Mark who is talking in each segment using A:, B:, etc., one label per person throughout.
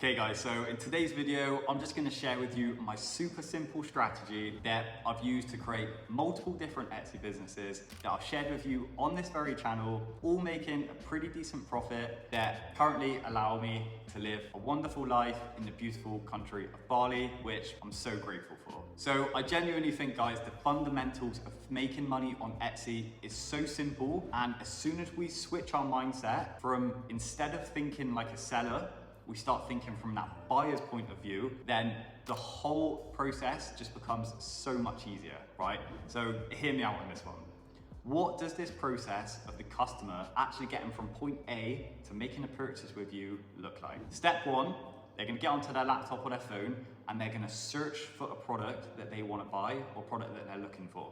A: Okay guys, so in today's video, I'm just gonna share with you my super simple strategy that I've used to create multiple different Etsy businesses that I've shared with you on this very channel, all making a pretty decent profit that currently allow me to live a wonderful life in the beautiful country of Bali, which I'm so grateful for. So I genuinely think, guys, the fundamentals of making money on Etsy is so simple, and as soon as we switch our mindset from instead of thinking like a seller, we start thinking from that buyer's point of view, then the whole process just becomes so much easier, right? So hear me out on this one. What does this process of the customer actually getting from point A to making a purchase with you look like? Step one, they're gonna get onto their laptop or their phone and they're gonna search for a product that they wanna buy or product that they're looking for.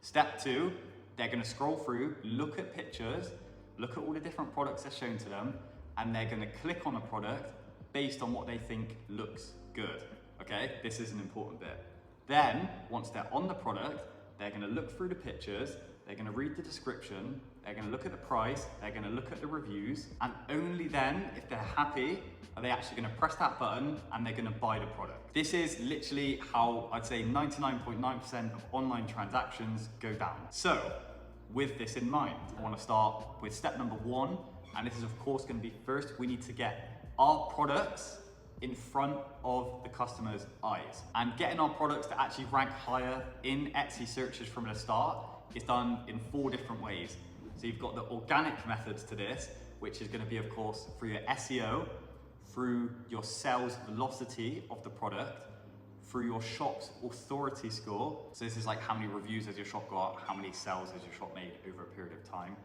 A: Step two, they're gonna scroll through, look at pictures, look at all the different products that's shown to them, and they're gonna click on a product based on what they think looks good, okay? This is an important bit. Then, once they're on the product, they're gonna look through the pictures, they're gonna read the description, they're gonna look at the price, they're gonna look at the reviews, and only then, if they're happy, are they actually gonna press that button and they're gonna buy the product. This is literally how I'd say 99.9% of online transactions go down. So, with this in mind, I wanna start with step number one, and this is of course gonna be first, we need to get our products in front of the customer's eyes. And getting our products to actually rank higher in Etsy searches from the start is done in 4 different ways. So you've got the organic methods to this, which is gonna be of course through your SEO, through your sales velocity of the product, through your shop's authority score. So this is like how many reviews has your shop got, how many sales has your shop made over a period of time.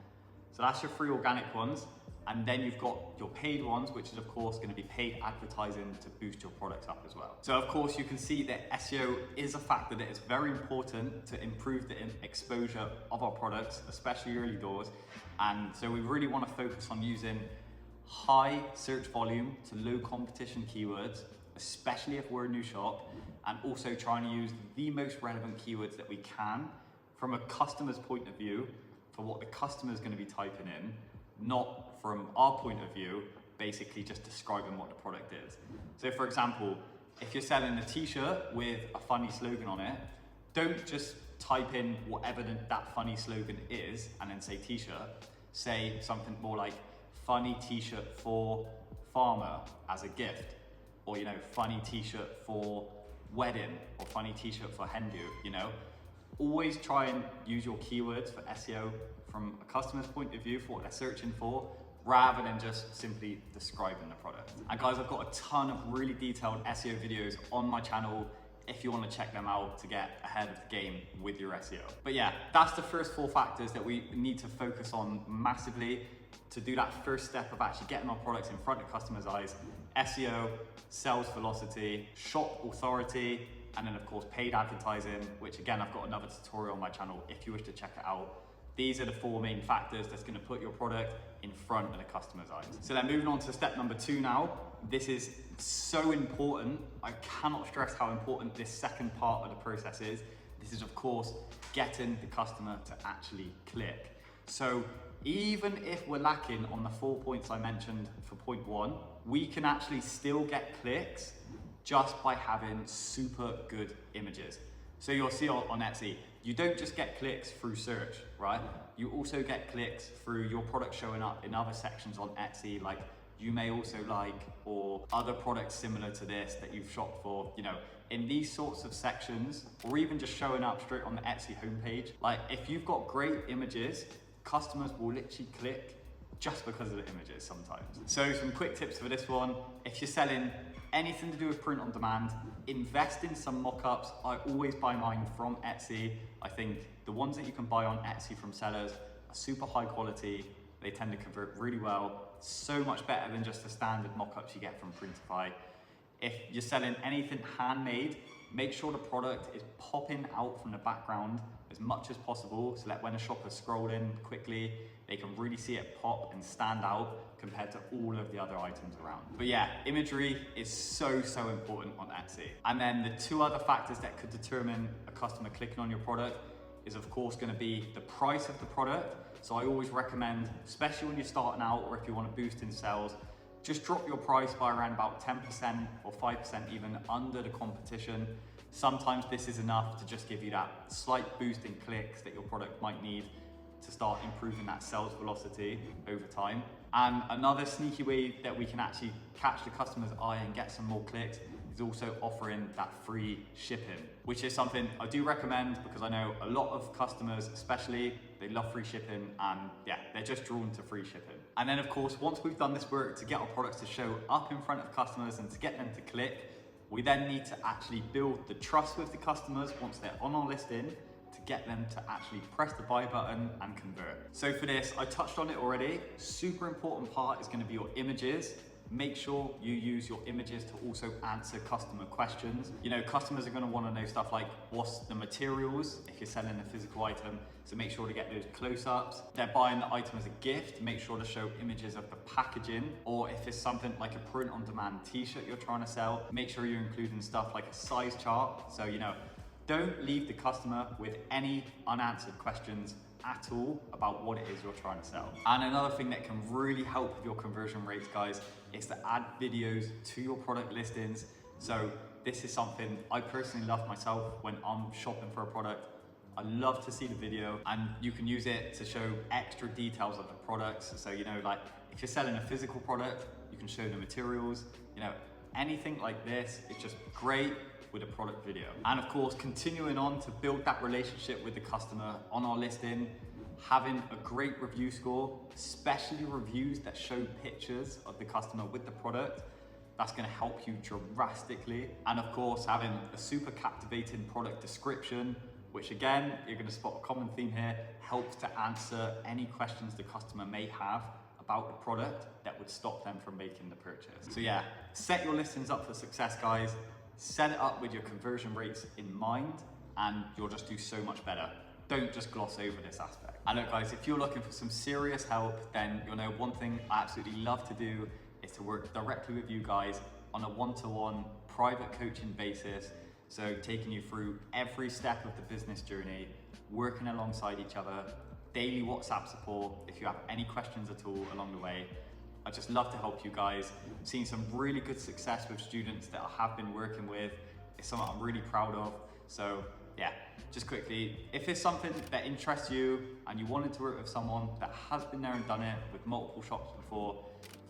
A: So that's your 3 organic ones. And then you've got your paid ones, which is of course going to be paid advertising to boost your products up as well. So of course you can see that SEO is a factor that is very important to improve the exposure of our products, especially early doors. And so we really want to focus on using high search volume to low competition keywords, especially if we're a new shop, and also trying to use the most relevant keywords that we can from a customer's point of view for what the customer is going to be typing in, not from our point of view, basically just describing what the product is. So for example, if you're selling a t-shirt with a funny slogan on it, don't just type in whatever that funny slogan is and then say t-shirt. Say something more like funny t-shirt for farmer as a gift, or funny t-shirt for wedding, or funny t-shirt for hen do, Always try and use your keywords for SEO from a customer's point of view for what they're searching for, rather than just simply describing the product. And guys, I've got a ton of really detailed SEO videos on my channel if you want to check them out to get ahead of the game with your SEO. But yeah, that's the first 4 factors that we need to focus on massively to do that first step of actually getting our products in front of customers' eyes. SEO, sales velocity, shop authority, and then of course paid advertising, which again, I've got another tutorial on my channel if you wish to check it out. These are the 4 main factors that's gonna put your product in front of the customer's eyes. So then moving on to step number 2 now. This is so important. I cannot stress how important this second part of the process is. This is of course getting the customer to actually click. So even if we're lacking on the 4 points I mentioned for point 1, we can actually still get clicks just by having super good images. So you'll see on Etsy, you don't just get clicks through search, right? You also get clicks through your product showing up in other sections on Etsy, like you may also like, or other products similar to this that you've shopped for, in these sorts of sections, or even just showing up straight on the Etsy homepage. Like if you've got great images, customers will literally click just because of the images sometimes. So some quick tips for this one. If you're selling anything to do with print on demand, invest in some mock-ups. I always buy mine from Etsy. I think the ones that you can buy on Etsy from sellers are super high quality. They tend to convert really well. So much better than just the standard mock-ups you get from Printify. If you're selling anything handmade, make sure the product is popping out from the background as much as possible so that when a shopper's scrolling quickly, they can really see it pop and stand out compared to all of the other items around. But yeah, imagery is so important on Etsy. And then the 2 other factors that could determine a customer clicking on your product is of course gonna be the price of the product. So I always recommend, especially when you're starting out or if you want to boost in sales, Just drop your price by around about 10% or 5% even under the competition. Sometimes this is enough to just give you that slight boost in clicks that your product might need to start improving that sales velocity over time. And another sneaky way that we can actually catch the customer's eye and get some more clicks is also offering that free shipping, which is something I do recommend because I know a lot of customers, especially, they love free shipping and yeah, they're just drawn to free shipping. And then of course, once we've done this work to get our products to show up in front of customers and to get them to click, we then need to actually build the trust with the customers once they're on our listing to get them to actually press the buy button and convert. So for this, I touched on it already. Super important part is going to be your images. Make sure you use your images to also answer customer questions. You know, customers are going to want to know stuff like what's the materials if you're selling a physical item, so make sure to get those close-ups. If they're buying the item as a gift, make sure to show images of the packaging, or if it's something like a print-on-demand t-shirt you're trying to sell, make sure you're including stuff like a size chart. So, you know, don't leave the customer with any unanswered questions at all about what it is you're trying to sell. And another thing that can really help with your conversion rates, guys, is to add videos to your product listings. So this is something I personally love myself when I'm shopping for a product. I love to see the video, and you can use it to show extra details of the products. So, you know, like if you're selling a physical product, you can show the materials, you know, anything like this. It's just great with a product video. And of course, continuing on to build that relationship with the customer on our listing, having a great review score, especially reviews that show pictures of the customer with the product, that's gonna help you drastically. And of course, having a super captivating product description, which again, you're gonna spot a common theme here, helps to answer any questions the customer may have about the product that would stop them from making the purchase. So yeah, set your listings up for success, guys. Set it up with your conversion rates in mind, and you'll just do so much better. Don't just gloss over this aspect. And look, guys, if you're looking for some serious help, then you'll know one thing I absolutely love to do is to work directly with you guys on a one-to-one private coaching basis. So taking you through every step of the business journey, working alongside each other, daily WhatsApp support if you have any questions at all along the way. I just love to help you guys. Seen some really good success with students that I have been working with. It's something I'm really proud of. So yeah, just quickly, if it's something that interests you and you wanted to work with someone that has been there and done it with multiple shops before,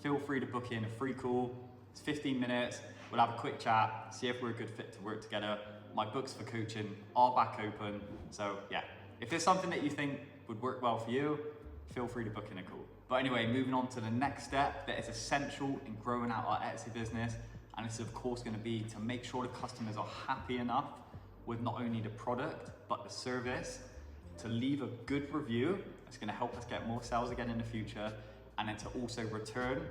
A: feel free to book in a free call. It's 15 minutes. We'll have a quick chat, see if we're a good fit to work together. My books for coaching are back open. So yeah, if it's something that you think would work well for you, feel free to book in a call. But anyway, moving on to the next step that is essential in growing out our Etsy business. And it's of course gonna be to make sure the customers are happy enough with not only the product, but the service, to leave a good review. It's gonna help us get more sales again in the future, and then to also return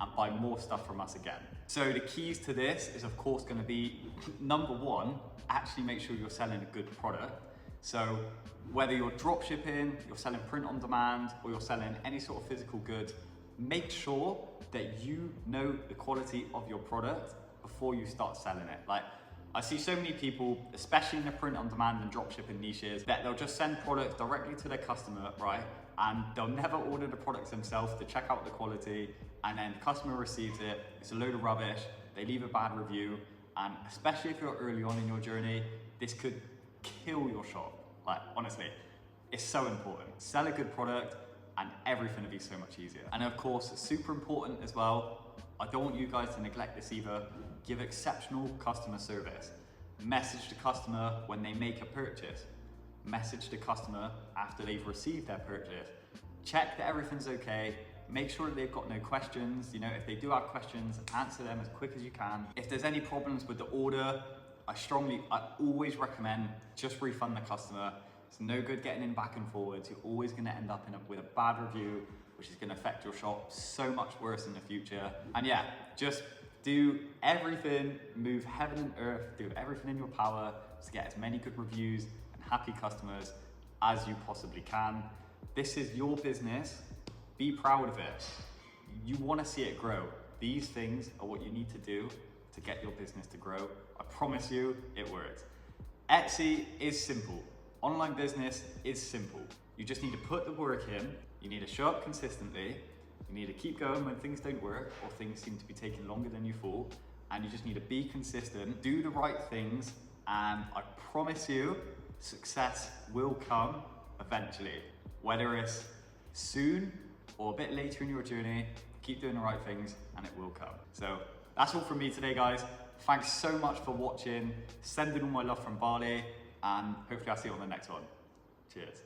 A: and buy more stuff from us again. So the keys to this is of course gonna be, number one, actually make sure you're selling a good product. So whether you're drop shipping, you're selling print on demand, or you're selling any sort of physical goods, make sure that you know the quality of your product before you start selling it. Like, I see so many people, especially in the print on demand and drop shipping niches, that they'll just send products directly to their customer, right? And they'll never order the products themselves to check out the quality, and then the customer receives it, it's a load of rubbish, they leave a bad review, and especially if you're early on in your journey, this could kill your shop. Like, honestly, it's so important. Sell a good product and everything will be so much easier. And of course, super important as well, I don't want you guys to neglect this either, give exceptional customer service. Message the customer when they make a purchase. Message the customer after they've received their purchase. Check that everything's okay. Make sure that they've got no questions. You know, if they do have questions, answer them as quick as you can. If there's any problems with the order, I always recommend just refund the customer. It's no good getting in back and forwards. You're always gonna end up with a bad review, which is gonna affect your shop so much worse in the future. And yeah, just do everything, move heaven and earth, do everything in your power to get as many good reviews and happy customers as you possibly can. This is your business, be proud of it. You wanna see it grow. These things are what you need to do to get your business to grow. I promise you, it works. Etsy is simple. Online business is simple. You just need to put the work in, you need to show up consistently, You need to keep going when things don't work or things seem to be taking longer than you thought. And you just need to be consistent, do the right things, and I promise you, success will come eventually. Whether it's soon or a bit later in your journey, keep doing the right things and it will come. So that's all from me today, guys. Thanks so much for watching. Sending all my love from Bali, and hopefully I'll see you on the next one. Cheers.